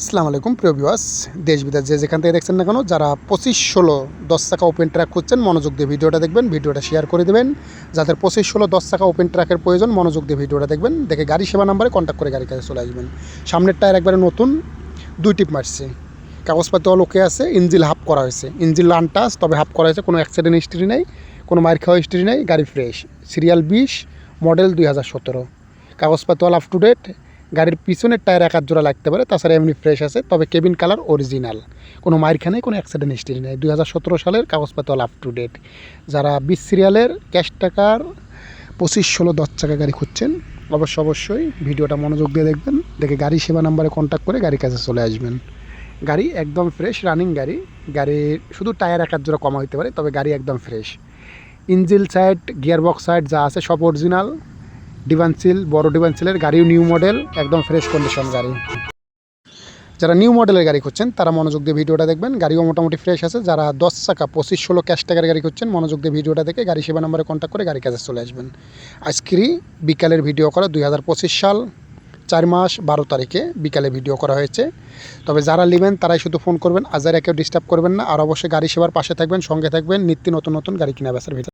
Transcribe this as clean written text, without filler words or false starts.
আসসালামু আলাইকুম প্রিয় ভিউয়ার্স, দেশ বিদেশ যে যেখান থেকে দেখছেন না কেন, যারা 25-16 10 চাকা ওপেন ট্রাক খুঁজছেন মনোযোগ দিয়ে ভিডিওটা দেখবেন, ভিডিওটা শেয়ার করে দেবেন। যাদের 25-16 10 চাকা ওপেন ট্রাকের প্রয়োজন মনোযোগ দিয়ে ভিডিওটা দেখবেন, দেখে গাড়ি সেবা নাম্বারে কন্ট্যাক্ট করে গাড়ির কাছে চলে আসবেন। সামনের টায়ার একবারে নতুন, 2 টিপ মারছে, কাগজপাতি অল ওকে আছে, ইঞ্জিল হাফ করা হয়েছে, ইঞ্জিল আনটাচ, তবে হাফ করা হয়েছে, কোনো অ্যাক্সিডেন্ট হিস্ট্রি নেই, কোনো মার খাওয়া হিস্ট্রি নেই, গাড়ি ফ্রেশ, সিরিয়াল 20, মডেল 2017, কাগজপাতি অল আপ টু ডেট। গাড়ির পিছনের টায়ার এক আধ জোড়া লাগতে পারে, তাছাড়া এমনি ফ্রেশ আছে, তবে কেবিন কালার অরিজিনাল, কোনো মারখানে কোনো অ্যাক্সিডেন্ট হিস্ট্রি নেই। 2017 সালের কাগজপাতি অল আপ টু ডেট। যারা 20 সিরিয়ালের ক্যাশ টাকার 25-16 10 চাকা গাড়ি খুঁজছেন অবশ্যই ভিডিওটা মনোযোগ দিয়ে দেখবেন, দেখে গাড়ি সেবা নাম্বারে কন্ট্যাক্ট করে গাড়ির কাছে চলে আসবেন। গাড়ি একদম ফ্রেশ রানিং গাড়ি, গাড়ির শুধু টায়ার এক আধ জোড়া কমা হতে পারে, তবে গাড়ি একদম ফ্রেশ। ইঞ্জিল সাইড, গিয়ারবক্স সাইড যা আছে সব অরিজিনাল। ডিভানসিল, বড় ডিভানসিলের গাড়িও নিউ মডেল, একদম ফ্রেশ কন্ডিশন গাড়ি। যারা নিউ মডেলের গাড়ি খুঁজছেন তারা মনোযোগ দিয়ে ভিডিওটা দেখবেন, গাড়িও মোটামুটি ফ্রেশ আছে। যারা 10 চাকা 25-16 ক্যাশ টাকার গাড়ি খুঁজছেন মনোযোগ দিয়ে ভিডিওটা দেখে গাড়ি সেবা নম্বরে কন্ট্যাক্ট করে গাড়ির কাছে চলে আসবেন। আজকেরই বিকালের ভিডিও করা, 2025 সাল 4 মাস 12 তারিখে বিকালে ভিডিও করা হয়েছে। তবে যারা নেবেন তারাই শুধু ফোন করবেন, আজারে কেউ ডিস্টার্ব করবেন না। আর অবশ্যই গাড়ি সেবার পাশে থাকবেন, সঙ্গে থাকবেন, নিত্য নতুন গাড়ি কিনা বেচার ভিডিও।